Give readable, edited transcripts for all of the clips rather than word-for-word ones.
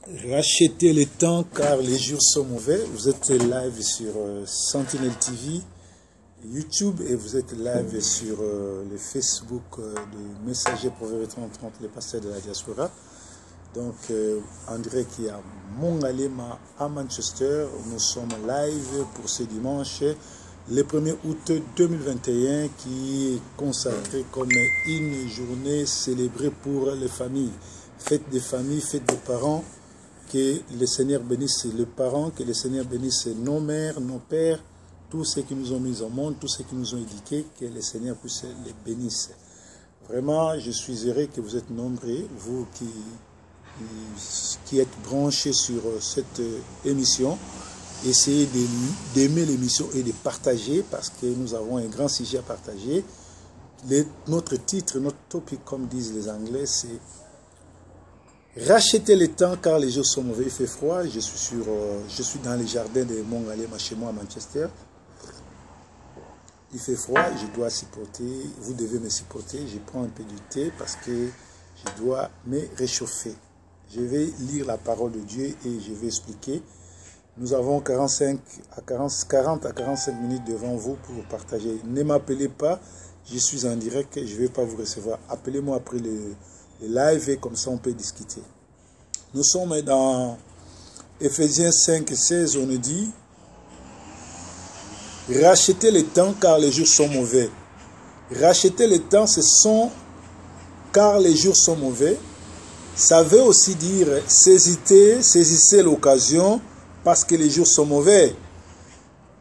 Rachetez le temps car les jours sont mauvais. Vous êtes live sur Sentinelle TV, YouTube et vous êtes live sur le Facebook de Messager Proverbe 3030, les pasteurs de la diaspora. Donc en direct à Mongalema à Manchester. Nous sommes live pour ce dimanche, le 1er août 2021, qui est consacré comme une journée célébrée pour les familles. Fête des familles, fête des parents. Que le Seigneur bénisse les parents, que le Seigneur bénisse nos mères, nos pères, tous ceux qui nous ont mis au monde, tous ceux qui nous ont éduqués, que le Seigneur puisse les bénir. Vraiment, je suis heureux que vous êtes nombreux, vous qui êtes branchés sur cette émission. Essayez d'aimer l'émission et de partager parce que nous avons un grand sujet à partager. Notre titre, notre topic, comme disent les Anglais, c'est rachetez le temps car les jours sont mauvais, il fait froid. Je suis dans les jardins de Mongalema chez moi à Manchester. Il fait froid, je dois supporter, vous devez me supporter. Je prends un peu du thé parce que je dois me réchauffer. Je vais lire la parole de Dieu et je vais expliquer. Nous avons 40 à 45 minutes devant vous pour partager. Ne m'appelez pas, je suis en direct, je ne vais pas vous recevoir. Appelez-moi après le live et comme ça on peut discuter. Nous sommes dans Ephésiens 5, 16, on nous dit rachetez le temps car les jours sont mauvais. Rachetez le temps, ce sont car les jours sont mauvais. Ça veut aussi dire saisissez l'occasion parce que les jours sont mauvais.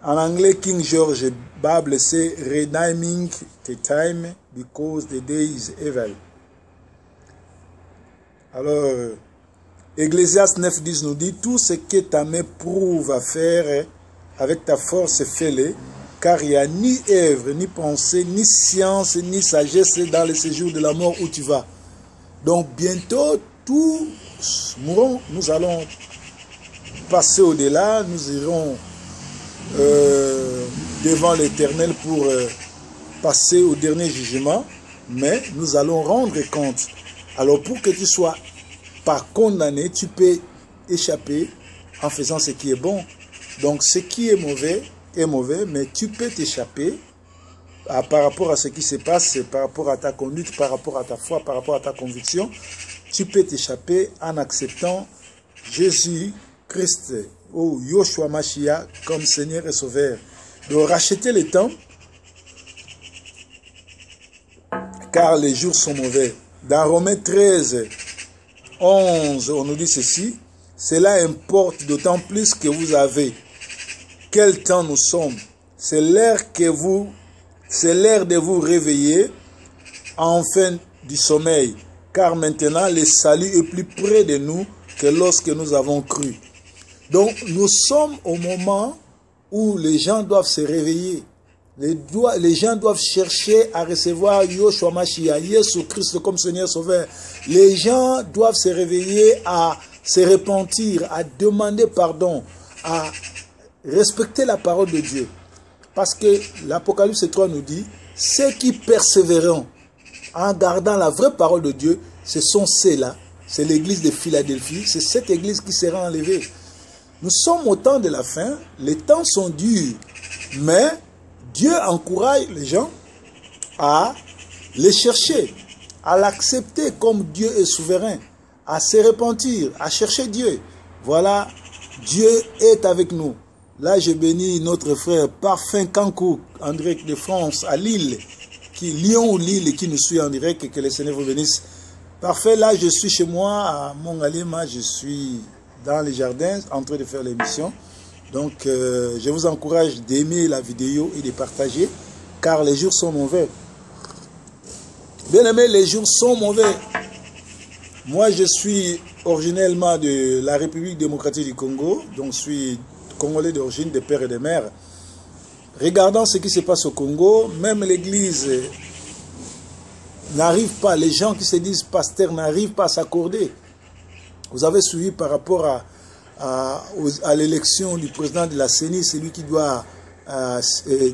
En anglais, King George Bible, c'est redeeming the time because the day is evil. Alors, Ecclésiaste 9.10 nous dit, tout ce que ta main prouve à faire, avec ta force, fais-le, car il n'y a ni œuvre, ni pensée, ni science, ni sagesse dans le séjour de la mort où tu vas. Donc, bientôt, tous mourront, nous allons passer au-delà, nous irons devant l'Éternel pour passer au dernier jugement, mais nous allons rendre compte. Alors pour que tu sois pas condamné, tu peux échapper en faisant ce qui est bon. Donc ce qui est mauvais, mais tu peux t'échapper par rapport à ce qui se passe, par rapport à ta conduite, par rapport à ta foi, par rapport à ta conviction. Tu peux t'échapper en acceptant Jésus-Christ, ou Yoshua Mashiach, comme Seigneur et Sauveur. Donc rachetez le temps, car les jours sont mauvais. Dans Romains 13, 11, on nous dit ceci. Cela importe d'autant plus que vous avez. Quel temps nous sommes. C'est l'heure de vous réveiller enfin du sommeil. Car maintenant, le salut est plus près de nous que lorsque nous avons cru. Donc, nous sommes au moment où les gens doivent se réveiller. Les gens doivent chercher à recevoir Yoshua Mashiach, Jésus Christ comme Seigneur Sauveur. Les gens doivent se réveiller à se repentir, à demander pardon, à respecter la parole de Dieu. Parce que l'Apocalypse 3 nous dit, ceux qui persévéreront en gardant la vraie parole de Dieu, ce sont ceux-là. C'est l'église de Philadelphie, c'est cette église qui sera enlevée. Nous sommes au temps de la fin, les temps sont durs, mais Dieu encourage les gens à les chercher, à l'accepter comme Dieu est souverain, à se repentir, à chercher Dieu. Voilà, Dieu est avec nous. Là, je bénis notre frère Parfum Kankou, en direct de France, à Lille, Lyon ou Lille, qui nous suit en direct, et que le Seigneur vous bénisse. Parfait, là, je suis chez moi, à Mongalema, je suis dans les jardins, en train de faire l'émission. Donc, je vous encourage d'aimer la vidéo et de partager, car les jours sont mauvais. Bien aimé, les jours sont mauvais. Moi, je suis originellement de la République démocratique du Congo, donc je suis congolais d'origine, de père et de mère. Regardant ce qui se passe au Congo, même l'église n'arrive pas, les gens qui se disent pasteurs n'arrivent pas à s'accorder. Vous avez suivi par rapport à l'élection du président de la CENI, c'est lui qui doit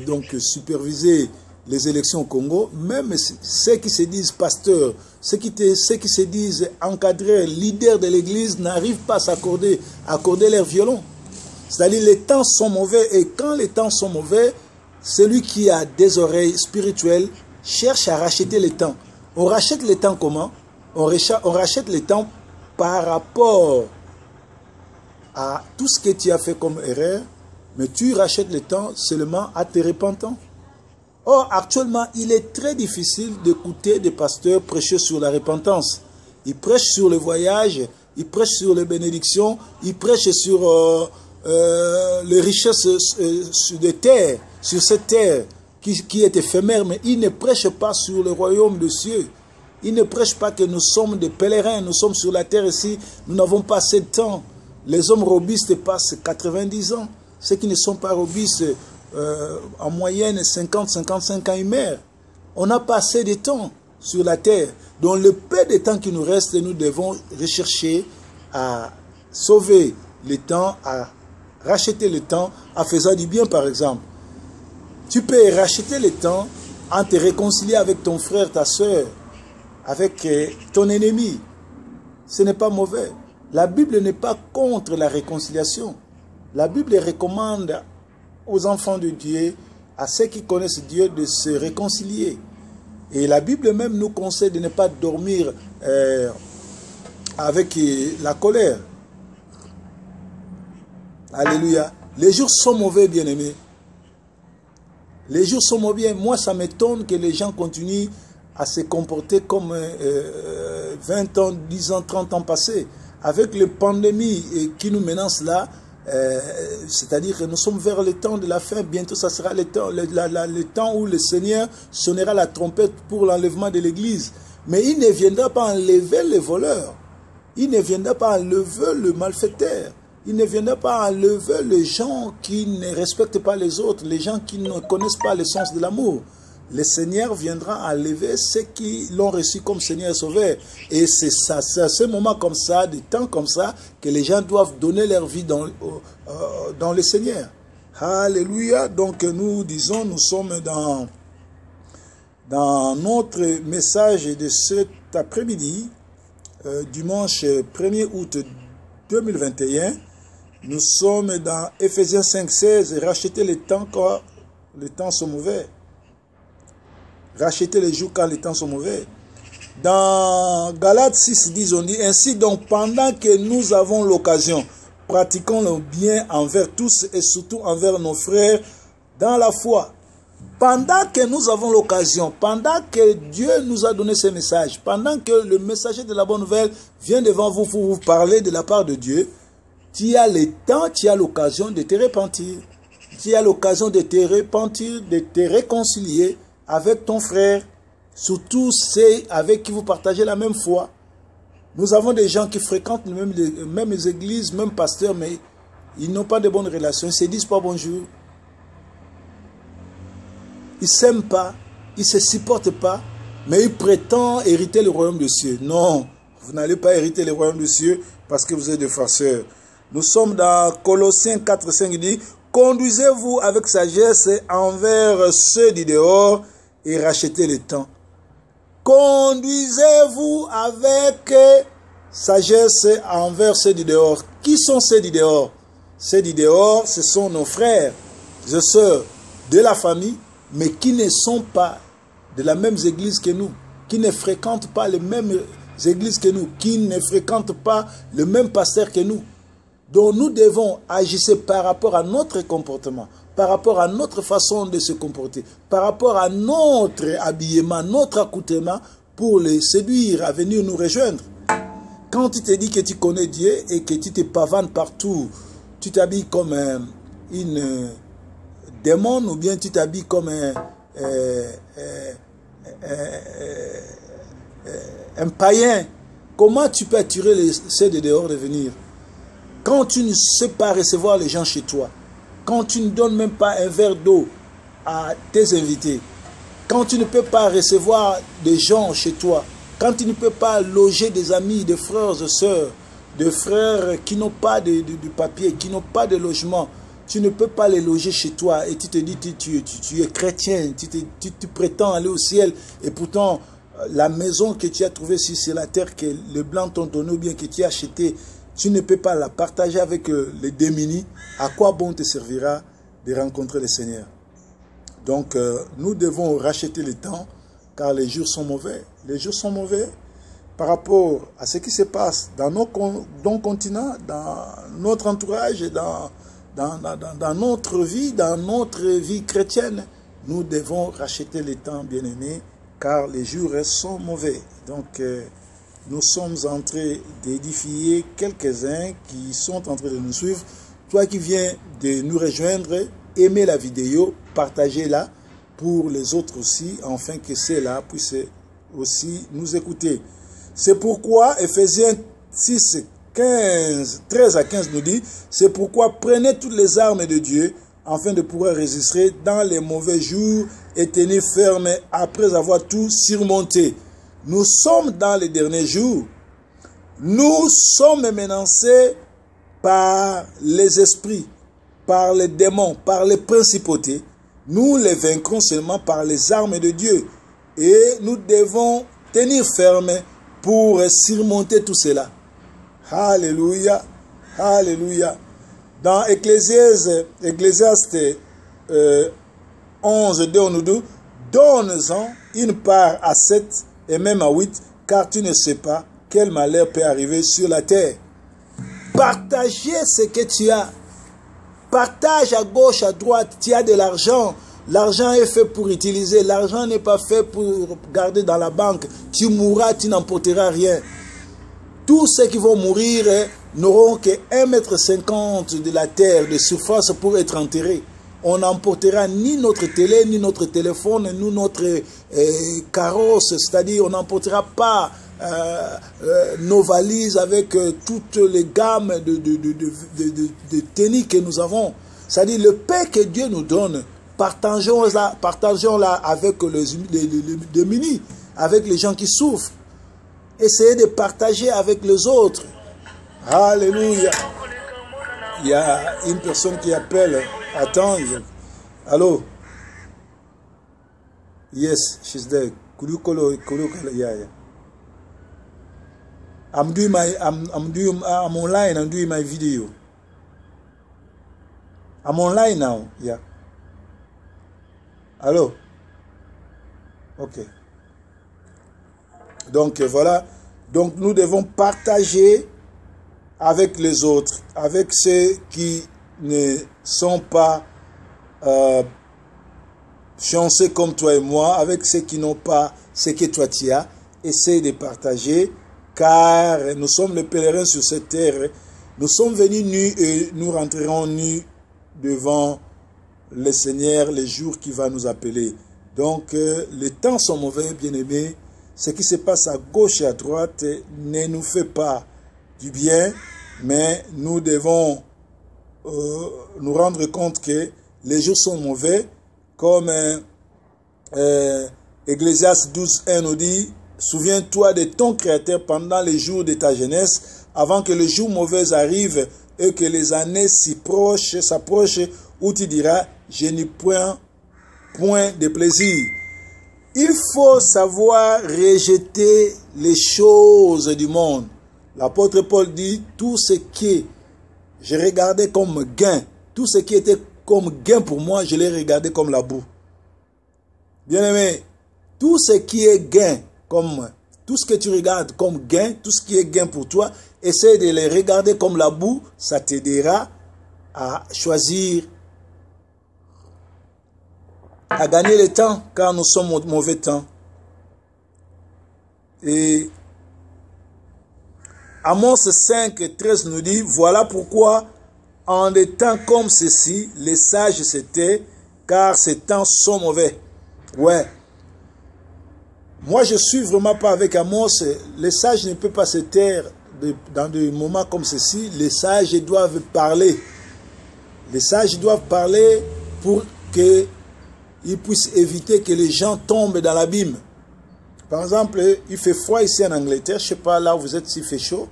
donc superviser les élections au Congo. Même ceux qui se disent pasteurs, ceux qui se disent encadrés, leaders de l'église, n'arrivent pas à s'accorder leur violon. C'est-à-dire les temps sont mauvais et quand les temps sont mauvais, celui qui a des oreilles spirituelles cherche à racheter les temps. On rachète les temps comment? On rachète les temps par rapport à tout ce que tu as fait comme erreur, mais tu rachètes le temps seulement à te repentant. Or, actuellement, il est très difficile d'écouter des pasteurs prêcher sur la repentance. Ils prêchent sur le voyage, ils prêchent sur les bénédictions, ils prêchent sur les richesses de terre, sur cette terre qui est éphémère, mais ils ne prêchent pas sur le royaume des cieux. Ils ne prêchent pas que nous sommes des pèlerins, nous sommes sur la terre ici, nous n'avons pas assez de temps. Les hommes robustes passent 90 ans. Ceux qui ne sont pas robustes, en moyenne 50-55 ans, ils meurent. On n'a pas assez de temps sur la terre. Donc le peu de temps qui nous reste, nous devons rechercher à sauver le temps, à racheter le temps, en faisant du bien par exemple. Tu peux racheter le temps en te réconcilier avec ton frère, ta soeur, avec ton ennemi. Ce n'est pas mauvais. La Bible n'est pas contre la réconciliation. La Bible recommande aux enfants de Dieu, à ceux qui connaissent Dieu, de se réconcilier. Et la Bible même nous conseille de ne pas dormir avec la colère. Alléluia. Les jours sont mauvais, bien-aimés. Les jours sont mauvais. Moi, ça m'étonne que les gens continuent à se comporter comme 20 ans, 10 ans, 30 ans passés. Avec les pandémies qui nous menacent là, c'est-à-dire que nous sommes vers le temps de la fin. Bientôt, ça sera le temps où le Seigneur sonnera la trompette pour l'enlèvement de l'Église. Mais il ne viendra pas enlever les voleurs. Il ne viendra pas enlever le malfaiteur. Il ne viendra pas enlever les gens qui ne respectent pas les autres, les gens qui ne connaissent pas le sens de l'amour. Le Seigneur viendra enlever ceux qui l'ont reçu comme Seigneur et Sauveur. Et c'est à ce moment comme ça, des temps comme ça, que les gens doivent donner leur vie dans le Seigneur. Alléluia. Donc nous disons, nous sommes dans notre message de cet après-midi, dimanche 1er août 2021. Nous sommes dans Ephésiens 5,16, racheter le temps quand les temps sont mauvais. Racheter les jours quand les temps sont mauvais. Dans Galates 6,10, on dit ainsi donc pendant que nous avons l'occasion, pratiquons le bien envers tous et surtout envers nos frères dans la foi. Pendant que nous avons l'occasion, pendant que Dieu nous a donné ce message, pendant que le messager de la bonne nouvelle vient devant vous pour vous parler de la part de Dieu, tu as le temps, tu as l'occasion de te repentir. Tu as l'occasion de te repentir, de te réconcilier avec ton frère, surtout ceux avec qui vous partagez la même foi. Nous avons des gens qui fréquentent les mêmes églises, même pasteurs, mais ils n'ont pas de bonnes relations, ils ne se disent pas bonjour. Ils ne s'aiment pas, ils ne se supportent pas, mais ils prétendent hériter le royaume des cieux. Non, vous n'allez pas hériter le royaume des cieux parce que vous êtes des farceurs. Nous sommes dans Colossiens 4,5, il dit « Conduisez-vous avec sagesse envers ceux du dehors et rachetez le temps. » Conduisez-vous avec sagesse envers ceux du dehors. Qui sont ceux du dehors? Ceux du dehors, ce sont nos frères et sœurs de la famille, mais qui ne sont pas de la même église que nous, qui ne fréquentent pas les mêmes églises que nous, qui ne fréquentent pas le même pasteur que nous. Donc nous devons agir par rapport à notre comportement, par rapport à notre façon de se comporter, par rapport à notre habillement, notre accoutrement, pour les séduire à venir nous rejoindre. Quand tu te dis que tu connais Dieu et que tu te pavanes partout, tu t'habilles comme une démon ou bien tu t'habilles comme un païen, comment tu peux attirer ceux de dehors de venir? Quand tu ne sais pas recevoir les gens chez toi, quand tu ne donnes même pas un verre d'eau à tes invités, quand tu ne peux pas recevoir des gens chez toi, quand tu ne peux pas loger des amis, des frères et sœurs, des frères qui n'ont pas de papier, qui n'ont pas de logement, tu ne peux pas les loger chez toi et tu te dis tu es chrétien, tu prétends aller au ciel et pourtant la maison que tu as trouvée sur la terre, que les blancs t'ont donné ou bien que tu as acheté, tu ne peux pas la partager avec les démunis, à quoi bon te servira de rencontrer le Seigneur? Donc, nous devons racheter le temps, car les jours sont mauvais. Les jours sont mauvais par rapport à ce qui se passe dans nos continents, dans notre entourage, dans notre vie chrétienne. Nous devons racheter le temps, bien-aimés, car les jours sont mauvais. Donc, nous sommes en train d'édifier quelques-uns qui sont en train de nous suivre. Toi qui viens de nous rejoindre, aimez la vidéo, partagez-la pour les autres aussi, afin que ceux-là puissent aussi nous écouter. C'est pourquoi Ephésiens 6, 13 à 15 nous dit, c'est pourquoi prenez toutes les armes de Dieu, afin de pouvoir résister dans les mauvais jours et tenir ferme après avoir tout surmonté. Nous sommes dans les derniers jours. Nous sommes menacés par les esprits, par les démons, par les principautés. Nous les vaincrons seulement par les armes de Dieu. Et nous devons tenir ferme pour surmonter tout cela. Alléluia. Alléluia. Dans Ecclésiaste 11, 2, on nous dit, donne-en une part à 7 et même à 8, car tu ne sais pas quel malheur peut arriver sur la terre. Partagez ce que tu as. Partage à gauche, à droite. Tu as de l'argent. L'argent est fait pour utiliser. L'argent n'est pas fait pour garder dans la banque. Tu mourras, tu n'emporteras rien. Tous ceux qui vont mourir n'auront que 1,50 m de la terre de surface pour être enterrés. On n'emportera ni notre télé, ni notre téléphone, ni notre carrosse. C'est-à-dire, on n'emportera pas nos valises avec toutes les gammes de tennis que nous avons. C'est-à-dire, le paix que Dieu nous donne, partageons-la avec les démunis, avec les gens qui souffrent. Essayez de partager avec les autres. Alléluia. Il y a une personne qui appelle. Attends. Allô? Yes, she's there. Could you call her? Yeah. I'm online. I'm doing my video. I'm online now. Yeah. Allô? Ok. Donc voilà. Donc nous devons partager avec les autres, avec ceux qui ne sont pas chanceux comme toi et moi, avec ceux qui n'ont pas ce que toi tu as. Essaye de partager, car nous sommes les pèlerins sur cette terre. Nous sommes venus nus et nous rentrerons nus devant le Seigneur les jours qui va nous appeler. Donc les temps sont mauvais, bien-aimés. Ce qui se passe à gauche et à droite ne nous fait pas du bien, mais nous devons nous rendre compte que les jours sont mauvais, comme Ecclésiaste 12, 1 nous dit, souviens-toi de ton Créateur pendant les jours de ta jeunesse, avant que les jours mauvais arrivent et que les années s'approchent, où tu diras, je n'ai point de plaisir. Il faut savoir rejeter les choses du monde. L'apôtre Paul dit, tout ce qui je regardais comme gain, tout ce qui était comme gain pour moi, je l'ai regardé comme la boue. Bien-aimé, tout ce qui est gain, tout ce que tu regardes comme gain, tout ce qui est gain pour toi, essaie de les regarder comme la boue, ça t'aidera à choisir, à gagner le temps, car nous sommes au mauvais temps. Et Amos 5, 13 nous dit, voilà pourquoi en des temps comme ceci, les sages se taisent, car ces temps sont mauvais. Ouais. Moi, je suis vraiment pas avec Amos. Les sages ne peuvent pas se taire dans des moments comme ceci. Les sages doivent parler. Les sages doivent parler pour qu'ils puissent éviter que les gens tombent dans l'abîme. Par exemple, il fait froid ici en Angleterre. Je ne sais pas là où vous êtes s'il fait chaud.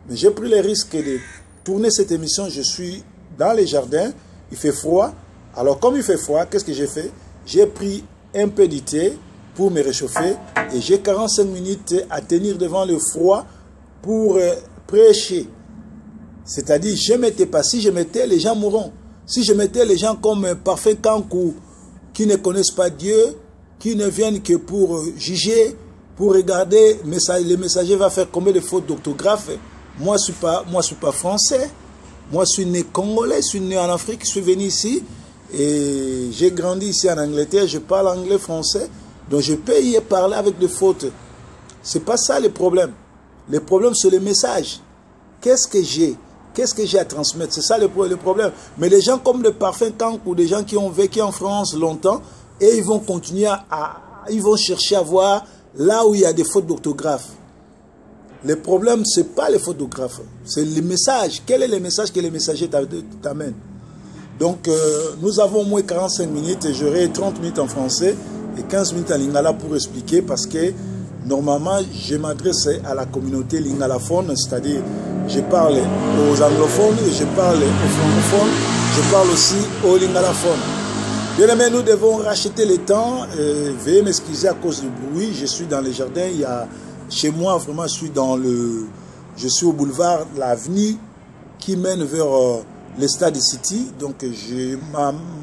Mais j'ai pris le risque de tourner cette émission. Je suis dans les jardins. Il fait froid. Alors, comme il fait froid, qu'est-ce que j'ai fait? J'ai pris un peu de thé pour me réchauffer. Et j'ai 45 minutes à tenir devant le froid pour prêcher. C'est-à-dire, je ne m'étais pas. Si je mettais, les gens mourront. Si je mettais les gens comme un parfait kankou, qui ne connaissent pas Dieu, qui ne viennent que pour juger, pour regarder, le messager va faire combien de fautes d'orthographe. Moi, je ne suis pas français. Moi, je suis né congolais, je suis né en Afrique, je suis venu ici. Et j'ai grandi ici en Angleterre, je parle anglais, français. Donc, je peux y parler avec des fautes. Ce n'est pas ça le problème. Le problème, c'est le message. Qu'est-ce que j'ai? Qu'est-ce que j'ai à transmettre? C'est ça le problème. Mais les gens comme le parfait Kank ou des gens qui ont vécu en France longtemps, et ils vont continuer ils vont chercher à voir là où il y a des fautes d'orthographe. Le problème, ce n'est pas les fautes d'orthographe, c'est le message. Quel est le message que le messager t'amène? Donc, nous avons au moins 45 minutes et j'aurai 30 minutes en français et 15 minutes en lingala pour expliquer parce que normalement, je m'adresse à la communauté lingalaphone, c'est-à-dire je parle aux anglophones, je parle aux francophones, je parle aussi aux lingalaphones. Bien aimé, nous devons racheter le temps. Veuillez m'excuser à cause du bruit. Je suis dans les jardins. Il y a, chez moi, vraiment, je suis au boulevard, l'avenue qui mène vers le Stade City. Donc,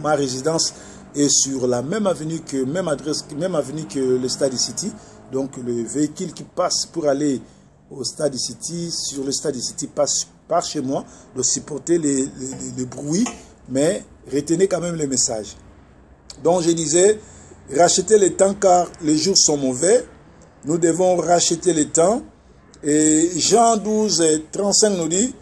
ma résidence est sur la même avenue même avenue que le Stade City. Donc, le véhicule qui passe pour aller au Stade City, sur le Stade City, passe par chez moi, de supporter le bruit, mais retenez quand même le message. Donc, je disais, racheter le temps car les jours sont mauvais. Nous devons racheter le temps. Et Jean 12, 35 nous dit,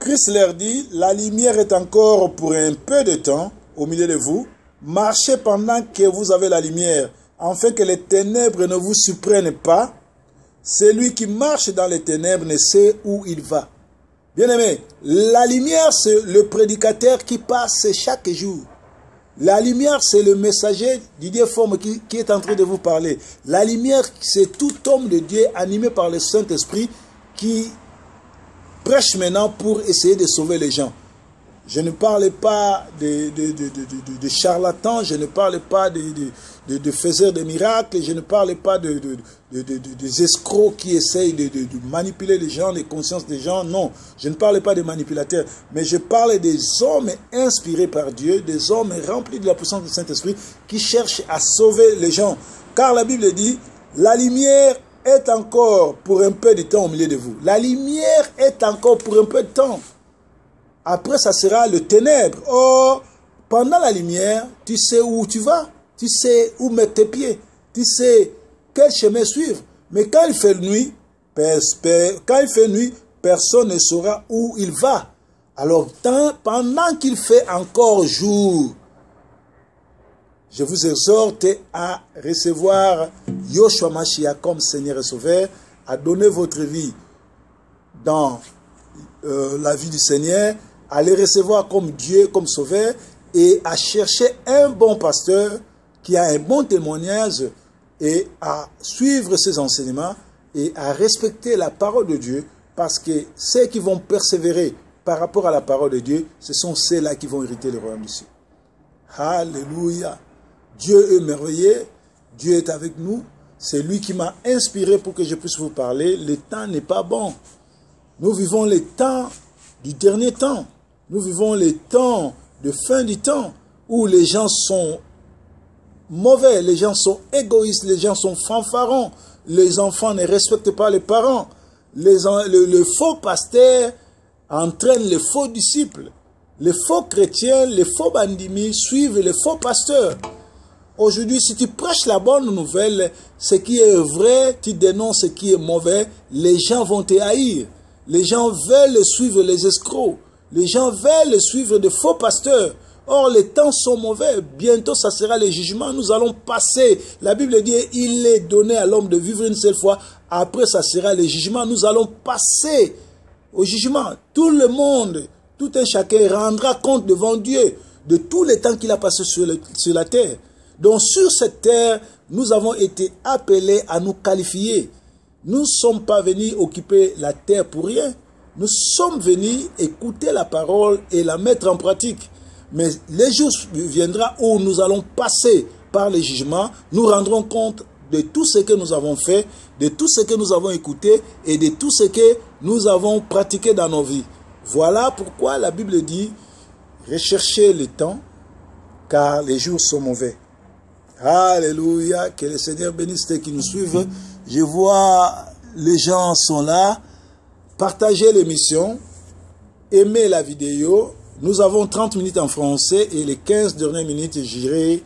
Christ leur dit, la lumière est encore pour un peu de temps au milieu de vous. Marchez pendant que vous avez la lumière, afin que les ténèbres ne vous surprennent pas. Celui qui marche dans les ténèbres ne sait où il va. Bien-aimé, la lumière, c'est le prédicateur qui passe chaque jour. La lumière, c'est le messager du Dieu forme qui est en train de vous parler. La lumière, c'est tout homme de Dieu animé par le Saint-Esprit qui prêche maintenant pour essayer de sauver les gens. Je ne parle pas de charlatans, je ne parle pas de faiseurs de miracles, je ne parle pas des escrocs qui essayent de manipuler les gens, les consciences des gens. Non, je ne parle pas de manipulateurs, mais je parle des hommes inspirés par Dieu, des hommes remplis de la puissance du Saint-Esprit qui cherchent à sauver les gens. Car la Bible dit, la lumière est encore pour un peu de temps au milieu de vous. La lumière est encore pour un peu de temps. Après, ça sera le ténèbre. Oh, pendant la lumière, tu sais où tu vas. Tu sais où mettre tes pieds. Tu sais quel chemin suivre. Mais quand il fait nuit, personne ne saura où il va. Alors, pendant qu'il fait encore jour, je vous exhorte à recevoir Yoshua Mashiach comme Seigneur et Sauveur, à donner votre vie dans la vie du Seigneur, à les recevoir comme Dieu, comme Sauveur, et à chercher un bon pasteur qui a un bon témoignage et à suivre ses enseignements et à respecter la parole de Dieu, parce que ceux qui vont persévérer par rapport à la parole de Dieu, ce sont ceux-là qui vont hériter le royaume du ciel. Alléluia. Dieu est merveilleux, Dieu est avec nous, c'est lui qui m'a inspiré pour que je puisse vous parler. Le temps n'est pas bon. Nous vivons les temps du dernier temps. Nous vivons les temps de fin du temps où les gens sont mauvais, les gens sont égoïstes, les gens sont fanfarons, les enfants ne respectent pas les parents, le faux pasteur entraîne les faux disciples, les faux chrétiens, les faux bandimi suivent les faux pasteurs. Aujourd'hui, si tu prêches la bonne nouvelle, ce qui est vrai, tu dénonces ce qui est mauvais, les gens vont te haïr. Les gens veulent suivre les escrocs. Les gens veulent suivre de faux pasteurs. Or, les temps sont mauvais. Bientôt, ça sera le jugement. Nous allons passer. La Bible dit, il est donné à l'homme de vivre une seule fois. Après, ça sera le jugement. Nous allons passer au jugement. Tout le monde, tout un chacun rendra compte devant Dieu de tous les temps qu'il a passé sur la terre. Donc, sur cette terre, nous avons été appelés à nous qualifier. Nous ne sommes pas venus occuper la terre pour rien. Nous sommes venus écouter la parole et la mettre en pratique. Mais les jours viendra où nous allons passer par le jugement, nous rendrons compte de tout ce que nous avons fait, de tout ce que nous avons écouté et de tout ce que nous avons pratiqué dans nos vies. Voilà pourquoi la Bible dit, recherchez le temps, car les jours sont mauvais. Alléluia, que le Seigneur bénisse ceux qui nous suivent. Je vois les gens sont là. Partagez l'émission, aimez la vidéo. Nous avons 30 minutes en français et les 15 dernières minutes, j'irai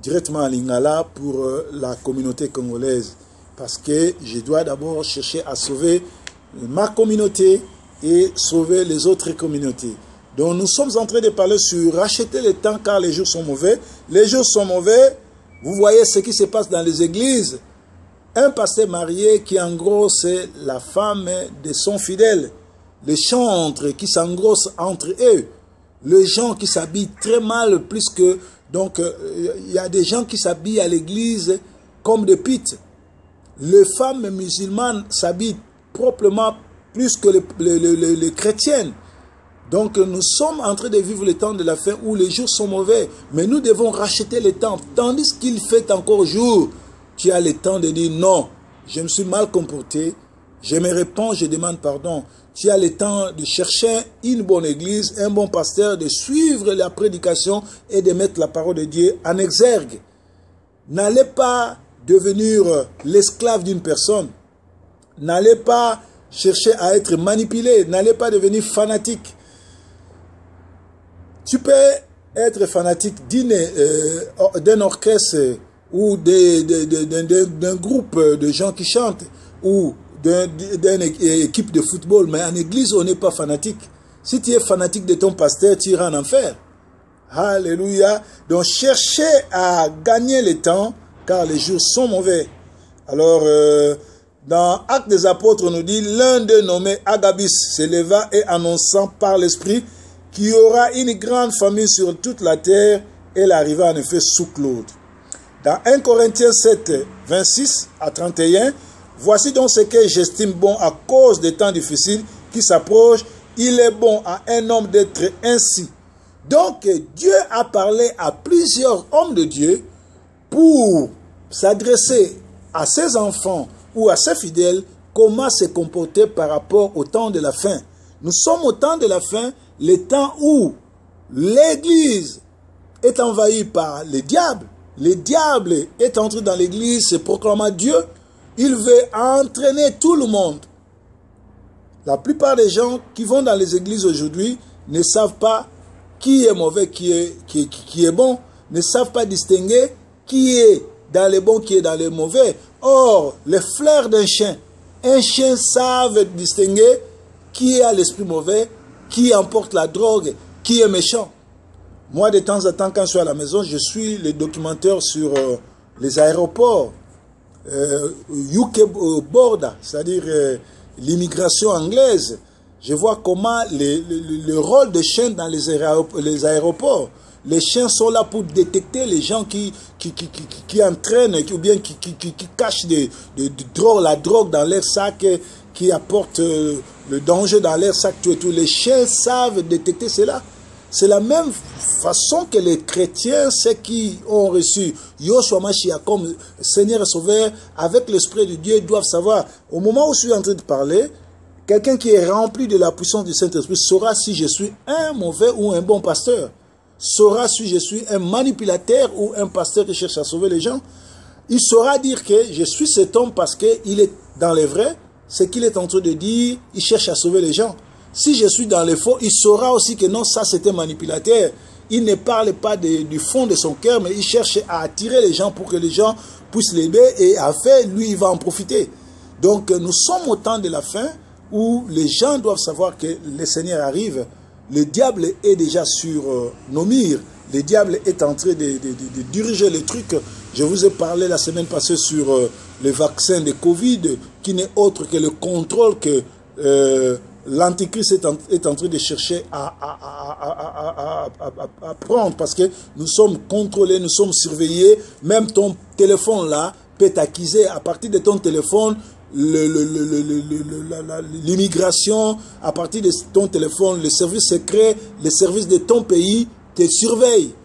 directement à Lingala pour la communauté congolaise. Parce que je dois d'abord chercher à sauver ma communauté et sauver les autres communautés. Donc nous sommes en train de parler sur racheter le temps car les jours sont mauvais. Les jours sont mauvais. Vous voyez ce qui se passe dans les églises. Un pasteur marié qui engrosse la femme de son fidèle. Les chantres qui s'engrossent entre eux. Les gens qui s'habillent très mal plus que... Donc il y a des gens qui s'habillent à l'église comme des pites. Les femmes musulmanes s'habillent proprement plus que les chrétiennes. Donc nous sommes en train de vivre le temps de la fin où les jours sont mauvais. Mais nous devons racheter le temps. Tandis qu'il fait encore jour, tu as le temps de dire non, je me suis mal comporté. Je me réponds, je demande pardon. Tu as le temps de chercher une bonne église, un bon pasteur, de suivre la prédication et de mettre la parole de Dieu en exergue. N'allez pas devenir l'esclave d'une personne. N'allez pas chercher à être manipulé. N'allez pas devenir fanatique. Tu peux être fanatique d'un orchestre ou d'un groupe de gens qui chantent ou d'une équipe de football, mais en église, on n'est pas fanatique. Si tu es fanatique de ton pasteur, tu iras en enfer. Alléluia. Donc, cherchez à gagner le temps, car les jours sont mauvais. Alors, dans Actes des Apôtres, on nous dit, l'un d'eux nommé Agabus se leva et annonçant par l'Esprit qu'il y aura une grande famine sur toute la terre, elle arriva en effet sous Claude. Dans 1 Corinthiens 7, 26 à 31, voici donc ce que j'estime bon à cause des temps difficiles qui s'approchent. Il est bon à un homme d'être ainsi. Donc Dieu a parlé à plusieurs hommes de Dieu pour s'adresser à ses enfants ou à ses fidèles, comment se comporter par rapport au temps de la fin. Nous sommes au temps de la fin, le temps où l'église est envahie par le diable. Le diable est entré dans l'église, se proclamant Dieu. Il veut entraîner tout le monde. La plupart des gens qui vont dans les églises aujourd'hui ne savent pas qui est mauvais, qui est bon, ne savent pas distinguer qui est dans les bons, qui est dans les mauvais. Or, les flairs d'un chien, un chien savent distinguer qui a l'esprit mauvais, qui emporte la drogue, qui est méchant. Moi, de temps en temps, quand je suis à la maison, je suis le documentaire sur les aéroports. UK Border, c'est-à-dire l'immigration anglaise. Je vois comment le rôle des chiens dans les aéroports. Les chiens sont là pour détecter les gens qui entraînent ou bien qui cachent la drogue dans leur sac, qui apportent le danger dans leur sac, tout et tout. Les chiens savent détecter cela. C'est la même façon que les chrétiens, ceux qui ont reçu Yoshua Mashiach comme Seigneur et Sauveur, avec l'Esprit de Dieu, doivent savoir, au moment où je suis en train de parler, quelqu'un qui est rempli de la puissance du Saint-Esprit saura si je suis un mauvais ou un bon pasteur. Saura si je suis un manipulateur ou un pasteur qui cherche à sauver les gens. Il saura dire que je suis cet homme parce qu'il est dans les vrais, ce qu'il est en train de dire, il cherche à sauver les gens. Si je suis dans les faux, il saura aussi que non, ça c'était manipulateur. Il ne parle pas du fond de son cœur, mais il cherche à attirer les gens pour que les gens puissent l'aider et à faire, lui, il va en profiter. Donc nous sommes au temps de la fin où les gens doivent savoir que le Seigneur arrive. Le diable est déjà sur nos murs. Le diable est en train de diriger les trucs. Je vous ai parlé la semaine passée sur le vaccin de Covid, qui n'est autre que le contrôle que l'Antichrist est en train de chercher à prendre, parce que nous sommes contrôlés, nous sommes surveillés. Même ton téléphone là peut t'accuser. À partir de ton téléphone, l'immigration, à partir de ton téléphone, les services secrets, les services de ton pays te surveillent.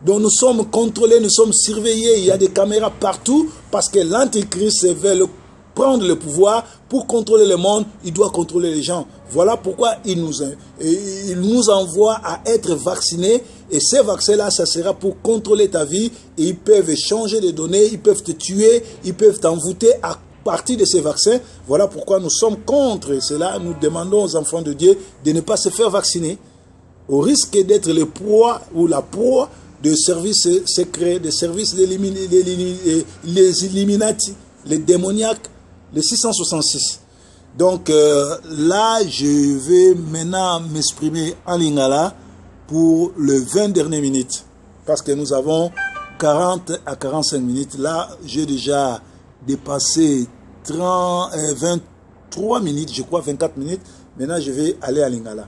Donc nous sommes contrôlés, nous sommes surveillés, il y a des caméras partout parce que l'Antichrist veut prendre le pouvoir pour contrôler le monde, il doit contrôler les gens. Voilà pourquoi il nous envoie à être vaccinés et ces vaccins-là, ça sera pour contrôler ta vie et ils peuvent changer les données, ils peuvent te tuer, ils peuvent t'envoûter à partir de ces vaccins. Voilà pourquoi nous sommes contre cela. Nous demandons aux enfants de Dieu de ne pas se faire vacciner au risque d'être le proie ou la proie de services secrets, des services les Illuminati, les démoniaques, les 666. Donc là, je vais maintenant m'exprimer en lingala pour les 20 dernières minutes. Parce que nous avons 40 à 45 minutes. Là, j'ai déjà dépassé 23 minutes, je crois 24 minutes. Maintenant, je vais aller à lingala.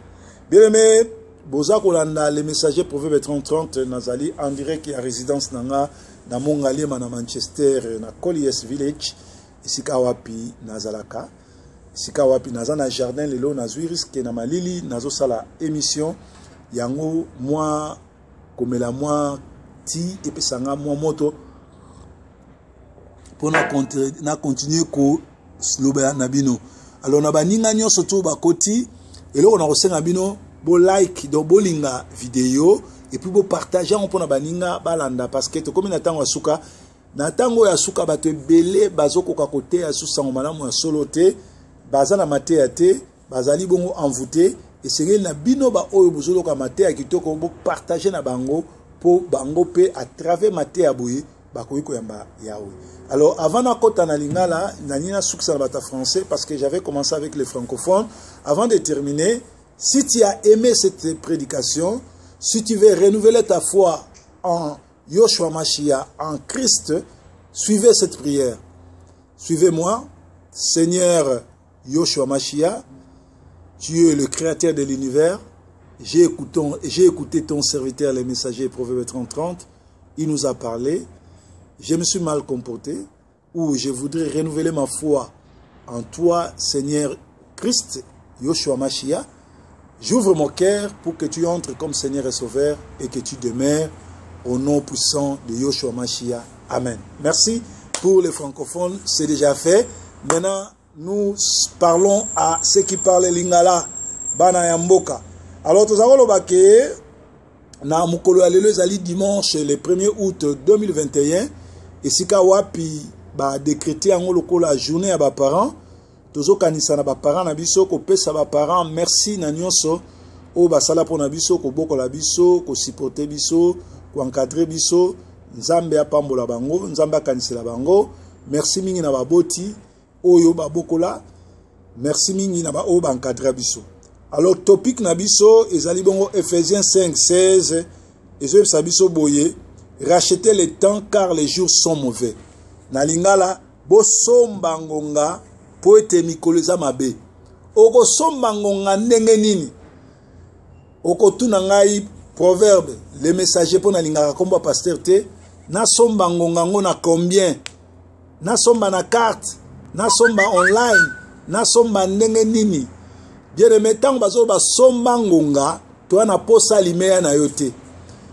Bien aimé, Boza Kolanda, les messagers Proverbe 30-30, Nazali, en direct à résidence Nanga, na Mongali, na Manchester, na Colliers Village, ici Kawapi, Nazalaka, ici Kawapi, Nazana Jardin, Lelo, Nazuiris, na Malili, Nazo Sala émission, Yango, moi, comme la moi, ti, et puis Sanga, moi, moto, pour na continuer ko sloba nabino. Alors, na baninga nyo soto ba koti, et là, on a reçu nabino, bo like donc bo linga vidéo et puis bo partager on pona baninga balanda parce que to comme na tango asuka bato belé bazoko ka côté asusa malamu ya solote bazana mate ate bazali bongo envoûté et c'est na bino ba oyo bozolo ka mate ya kitoko bo partager na bango po bango pe à travers mate ya boye ba koyiko yamba yawe. Alors avant na kota na lingala na nina suksa na bata français parce que j'avais commencé avec les francophones. Avant de terminer, si tu as aimé cette prédication, si tu veux renouveler ta foi en Yoshua Mashiach, en Christ, suivez cette prière. Suivez-moi, Seigneur Yoshua Mashiach, tu es le créateur de l'univers. J'ai écouté ton serviteur, le messager Proverbe 30-30. Il nous a parlé. Je me suis mal comporté. Ou je voudrais renouveler ma foi en toi, Seigneur Christ, Yoshua Mashiach. J'ouvre mon cœur pour que tu entres comme Seigneur et Sauveur et que tu demeures au nom puissant de Yoshua Mashiach. Amen. Merci pour les francophones, c'est déjà fait. Maintenant, nous parlons à ceux qui parlent lingala, bana yamboka. Alors, nous avons le na mukolo alelo zali dimanche le 1er août 2021 et sika wapi ba décréter en loko la journée à ba parents. Tozo kanisa na ba parents na biso ko pesa ba parents merci na nyonso o basala pona biso ko bokola biso ko supporter biso ko encadrer biso nzambe apambola bango nzambe akanisela bango merci mingi na baboti oyo ba bokola merci mingi na ba o ba encadrer biso. Alors topic na biso ezali bongo Ephésiens 5:16 ezo sa biso boye racheter le temps car les jours sont mauvais. Na lingala bo somba ngonga po ete mikolo eza mabe. Oko somba ngonga ndenge nini? Oko tuna ngai proverbe le messager po na lingaka komba pasteur te na somba ngonga ngo na combien? Na somba na carte, na somba online, na somba ndenge nini? Bien aimé tango bazo ba somba ngonga to na posa limeya na yote.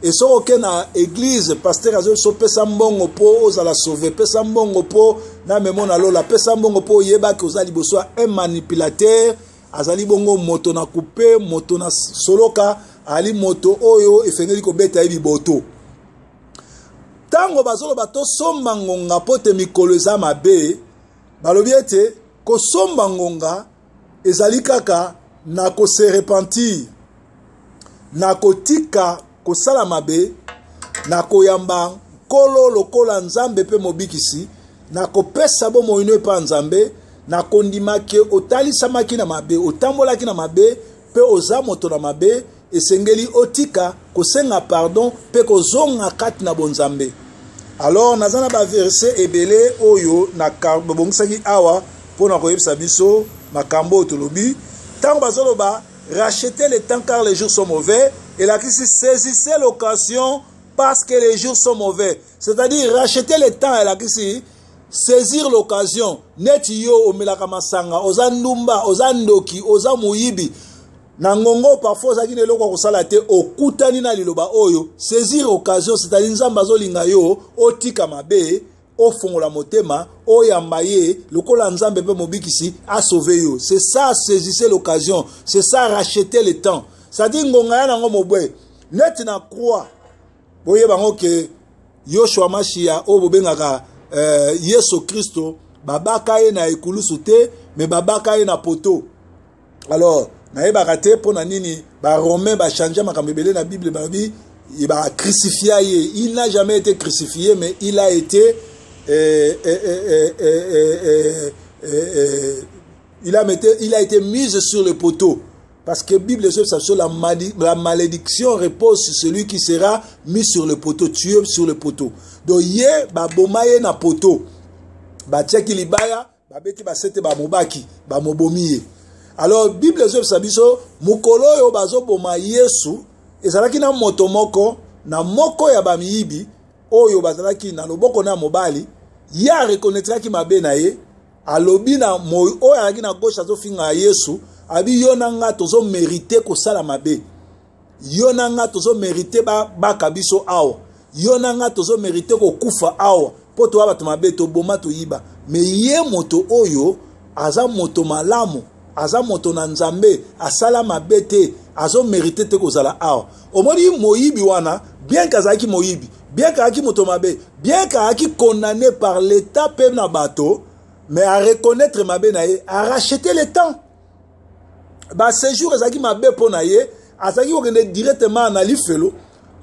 Et so oke na église pasteur azo so pesa mbongo po ozala sauver pesa mbongo po na memona lola pesa mbongo po yeba ke ozali boso un manipulateur azali bongo moto na couper moto na soloka ali moto oyo efengeli ko beta yebi boto tango bazolo bato somba ngonga po te mikolo eza mabe balobi ete ko somba ngonga ezali kaka na ko se repentir na kotika kosala mabe na koyamba kolo lokola nzambe pe mobikisi na kopesa bo moino pa nzambe na kondima ke otalisamaki na mabe otambolaki na mabe pe oza moto na mabe esengeli otika kosenga pardon pe kozonga kati na bonzambe. Alors nazana ba verset ebele oyo na bobongisaki awa pona koyebisa biso makambo tolobi tango bazoloba rachetez le temps car les jours sont mauvais. Et là, saisissez l'occasion parce que les jours sont mauvais. C'est-à-dire, racheter le temps. Et là, saisir l'occasion. Net yo omelaka masanga, oza ndumba, oza ndoki, oza muyibi. Nangongo parfois ça qui ne loko kosala te okutani na liloba oyo saisir occasion c'est-à-dire nzamba zolinga yo otika mabe ofongola motema oyambaye lokola nzambe pe mobikisi a sauver yo. C'est ça saisissez l'occasion, c'est ça racheter le temps. Ça dit ngonga ya nango mobwe net na croix boye bango ke Yoshua Mashia o bobengaka Yesu Kristo babaka ye na ekulusu te mais babaka ye na poto. Alors na yeba te pona nini ba romain ba changer makambo ebele na Bible ba bi il va crucifier ye. Il n'a jamais été crucifié mais il a été il a été mis sur le poteau. Parce que la Bible sur la malédiction repose sur celui qui sera mis sur le poteau, tué sur le poteau. Donc, yé, ba bomaye na poteau. Ba tcheki libaya, ba beti ba sete ba mobaki, ba mobomiye. Alors, Bible sabiso, mukolo yo bazo boma Yesu, ezalaki na moto moko, na moko ya ba miyibi, oyo bazalaki na loboko na mobali, ya reconnaîtra ki mabe na ye, alobi na oyo alaki na gauche azo finga Yesu, abi yonanga tozo mérité ko sala mabe. Yonanga tozo mérité ba kabiso awa. Yonanga tozo mérité ko kufa awa. Po to abatu mabe to boma to yiba. Me ye moto oyo aza moto malamu, aza moto na nzambe, asala mabe te, azo mérité te ko sala awa. Omoni moyibi wana, bien kazaki moyibi, bien kazaki moto mabe, bien kazaki condamné par l'état pe na bato, mais à reconnaître mabe na ye, à racheter le temps. Bah séjour ezaki mabe pona ye azaki okende directement na lifelo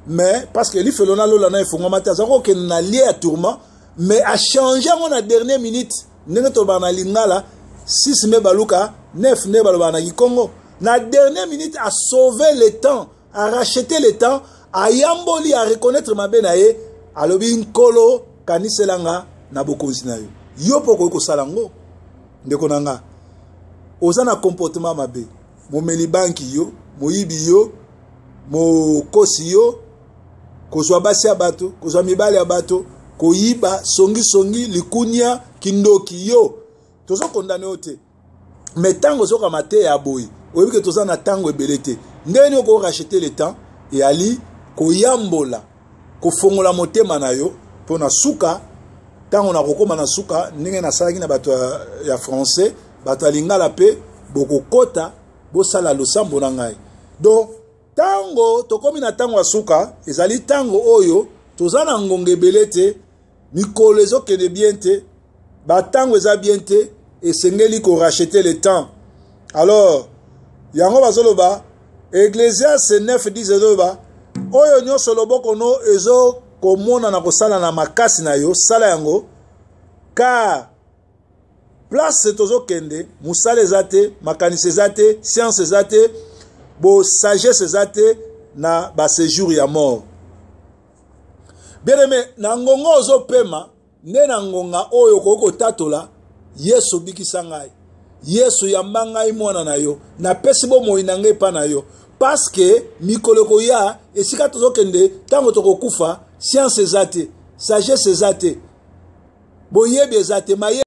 mais parce que lifelo na lola na efonga mate azaki okende na lie à tourment mais a changer na dernière minute ndenge to bana lingala 6 me baluka 9 ne baloba na Kongo na dernière minute a sauver le temps a racheter le temps a yamboli a reconnaître mabe na ye alobi nkolo kaniselanga na bokonzi na yo yo poko ko salango ndeko nanga ozana comportement mabe momeli banki yo moyibi yo mokosi yo kozwa basi ya bato kozwa mibali ya bato koyiba songi likunya kindoki yo tozo condamné ote mais tango soka mate ya boyi oyebi ke toza na tango ebelete ndeni oko racheter le temps et ali koyambola kofongola motema na yo pona suka tango na kokoma na suka ndenge na salaki na bato ya français bato lingala pe boko kota bosala losambo na ngai. Donc tango tokomi na tango asuka ezali tango oyo tozana ngonge belete mikolo ezokende bien te ba tango eza bien te esengeli ko racheter le temps. Alors yango bazoloba Ecclésiaste 9:10 loba oyo nyonso loboko no ezo komona na kosala na makasi na yo sala yango car place tozo kende musale ezate makanisi ezate science ezate bo sagesse ezate na ba séjour ya mort. Bien aimé na ngongo ozo pema ne na ngonga oyo koko tatola Yesu bikisa ngai Yesu yamba ngai mwana na yo na pesi bo moyina ngai pa na yo parce que mikolo ko ya esika tozo kende tango tokokufa science ezate sagesse ezate boyebi ezate maye